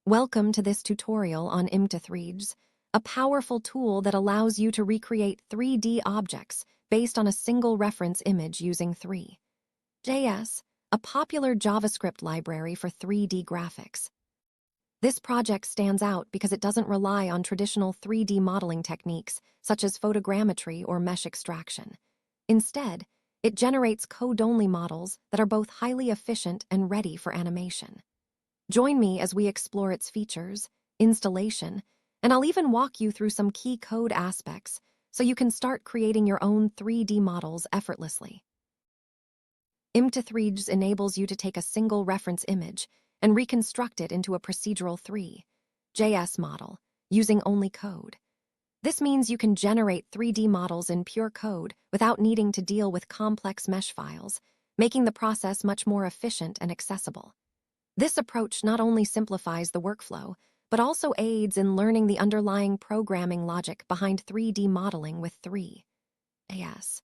Welcome to this tutorial on img2threejs, a powerful tool that allows you to recreate 3D objects based on a single reference image using three.js, a popular JavaScript library for 3D graphics. This project stands out because it doesn't rely on traditional 3D modeling techniques such as photogrammetry or mesh extraction. Instead, it generates code-only models that are both highly efficient and ready for animation. Join me as we explore its features, installation, and I'll even walk you through some key code aspects so you can start creating your own 3D models effortlessly. img2threejs enables you to take a single reference image and reconstruct it into a procedural three.js model using only code. This means you can generate 3D models in pure code without needing to deal with complex mesh files, making the process much more efficient and accessible. This approach not only simplifies the workflow, but also aids in learning the underlying programming logic behind 3D modeling with three.js.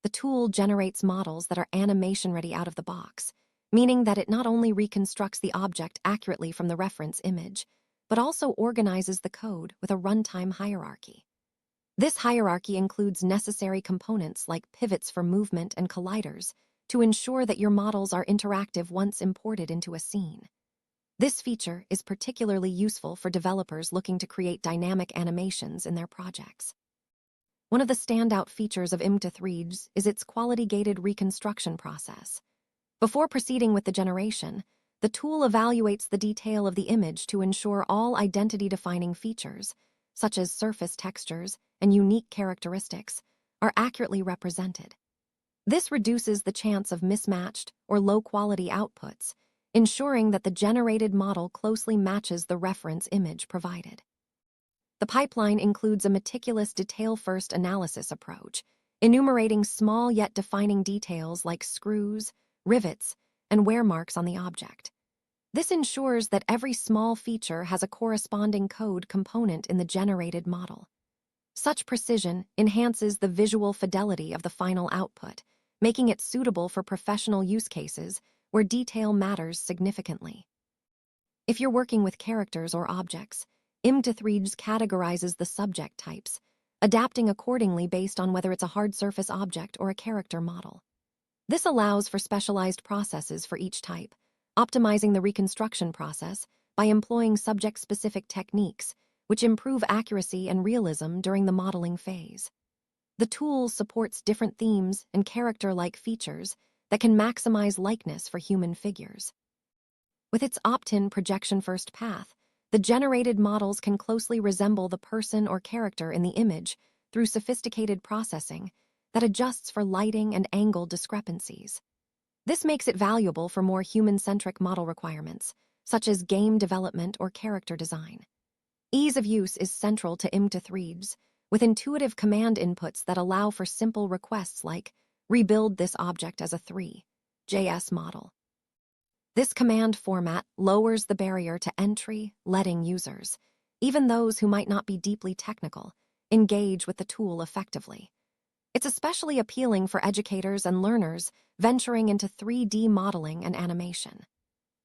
The tool generates models that are animation-ready out of the box, meaning that it not only reconstructs the object accurately from the reference image, but also organizes the code with a runtime hierarchy. This hierarchy includes necessary components like pivots for movement and colliders to ensure that your models are interactive once imported into a scene. This feature is particularly useful for developers looking to create dynamic animations in their projects. One of the standout features of img2threejs is its quality-gated reconstruction process. Before proceeding with the generation, the tool evaluates the detail of the image to ensure all identity-defining features, such as surface textures and unique characteristics, are accurately represented. This reduces the chance of mismatched or low-quality outputs, ensuring that the generated model closely matches the reference image provided. The pipeline includes a meticulous detail-first analysis approach, enumerating small yet defining details like screws, rivets, and wear marks on the object. This ensures that every small feature has a corresponding code component in the generated model. Such precision enhances the visual fidelity of the final output, making it suitable for professional use cases where detail matters significantly. If you're working with characters or objects, img2threejs categorizes the subject types, adapting accordingly based on whether it's a hard surface object or a character model. This allows for specialized processes for each type, optimizing the reconstruction process by employing subject-specific techniques, which improve accuracy and realism during the modeling phase. The tool supports different themes and character-like features that can maximize likeness for human figures. With its opt-in projection-first path, the generated models can closely resemble the person or character in the image through sophisticated processing that adjusts for lighting and angle discrepancies. This makes it valuable for more human-centric model requirements, such as game development or character design. Ease of use is central to img2threejs, with intuitive command inputs that allow for simple requests like rebuild this object as a three.js model. This command format lowers the barrier to entry, letting users, even those who might not be deeply technical, engage with the tool effectively. It's especially appealing for educators and learners venturing into 3D modeling and animation.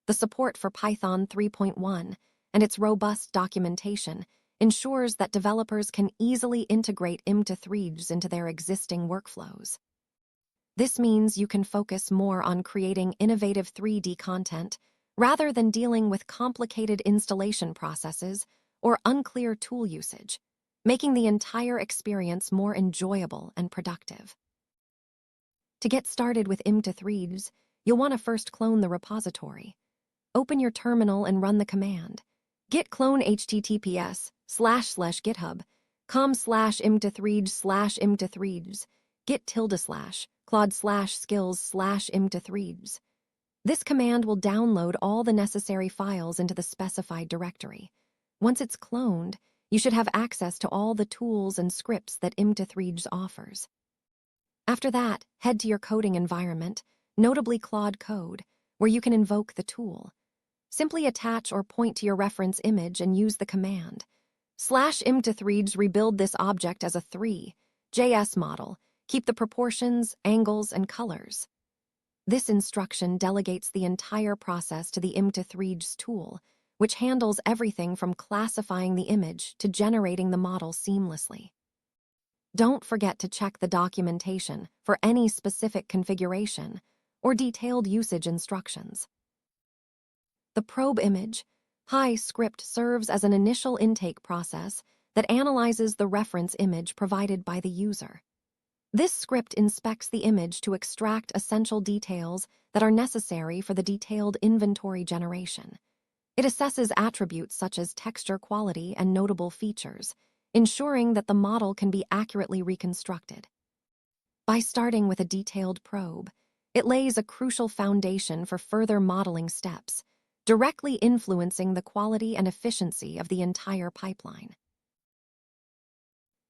The support for Python 3.1 and its robust documentation ensures that developers can easily integrate img2threejs into their existing workflows. This means you can focus more on creating innovative 3D content rather than dealing with complicated installation processes or unclear tool usage, making the entire experience more enjoyable and productive. To get started with img2threejs, you'll want to first clone the repository. Open your terminal and run the command git clone https://github.com/img2threejs/img2threejs git://claude/skills/img2threejs. This command will download all the necessary files into the specified directory. Once it's cloned, you should have access to all the tools and scripts that img2threejs offers. After that, head to your coding environment, notably Claude Code, where you can invoke the tool. Simply attach or point to your reference image and use the command /img2threejs rebuild this object as a three.js model. Keep the proportions, angles, and colors. This instruction delegates the entire process to the img2threejs tool, which handles everything from classifying the image to generating the model seamlessly. Don't forget to check the documentation for any specific configuration or detailed usage instructions. The probe image, Hi script serves as an initial intake process that analyzes the reference image provided by the user. This script inspects the image to extract essential details that are necessary for the detailed inventory generation. It assesses attributes such as texture quality and notable features, ensuring that the model can be accurately reconstructed. By starting with a detailed probe, it lays a crucial foundation for further modeling steps, directly influencing the quality and efficiency of the entire pipeline.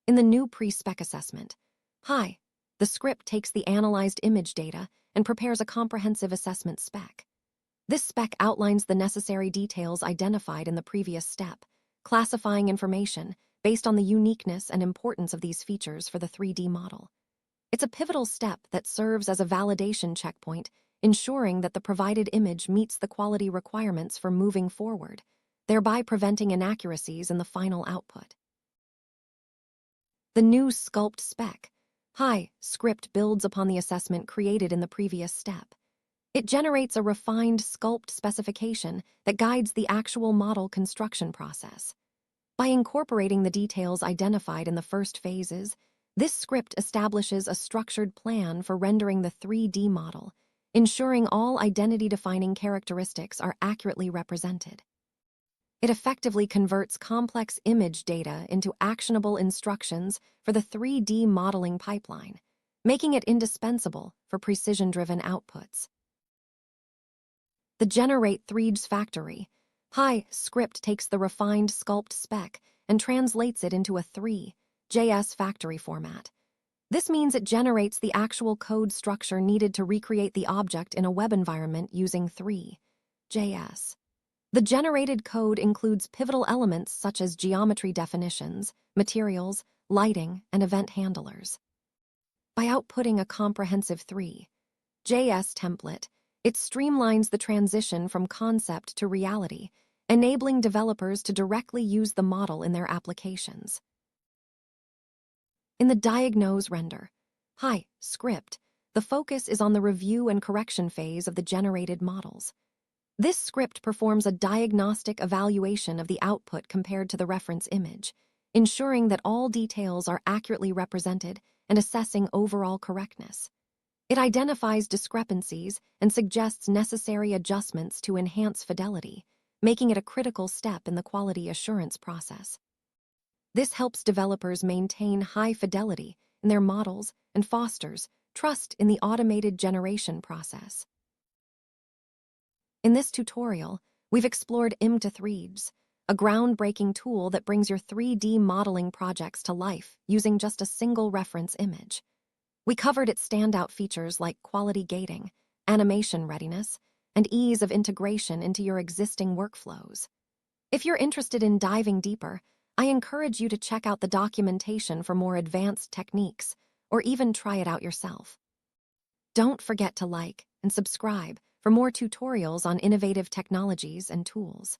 In the new pre-spec assessment, Hi, the script takes the analyzed image data and prepares a comprehensive assessment spec. This spec outlines the necessary details identified in the previous step, classifying information based on the uniqueness and importance of these features for the 3D model. It's a pivotal step that serves as a validation checkpoint, ensuring that the provided image meets the quality requirements for moving forward, thereby preventing inaccuracies in the final output. The new sculpt spec, Hi script builds upon the assessment created in the previous step. It generates a refined sculpt specification that guides the actual model construction process. By incorporating the details identified in the first phases, this script establishes a structured plan for rendering the 3D model, ensuring all identity-defining characteristics are accurately represented. It effectively converts complex image data into actionable instructions for the 3D modeling pipeline, making it indispensable for precision-driven outputs. The img2threejs factory, Hi script takes the refined sculpt spec and translates it into a 3JS factory format. This means it generates the actual code structure needed to recreate the object in a web environment using 3JS. The generated code includes pivotal elements such as geometry definitions, materials, lighting, and event handlers. By outputting a comprehensive 3JS template, it streamlines the transition from concept to reality, enabling developers to directly use the model in their applications. In the diagnose render, Hi script, the focus is on the review and correction phase of the generated models. This script performs a diagnostic evaluation of the output compared to the reference image, ensuring that all details are accurately represented and assessing overall correctness. It identifies discrepancies and suggests necessary adjustments to enhance fidelity, making it a critical step in the quality assurance process. This helps developers maintain high fidelity in their models and fosters trust in the automated generation process. In this tutorial, we've explored img2threejs, a groundbreaking tool that brings your 3D modeling projects to life using just a single reference image. We covered its standout features like quality gating, animation readiness, and ease of integration into your existing workflows. If you're interested in diving deeper, I encourage you to check out the documentation for more advanced techniques, or even try it out yourself. Don't forget to like and subscribe for more tutorials on innovative technologies and tools.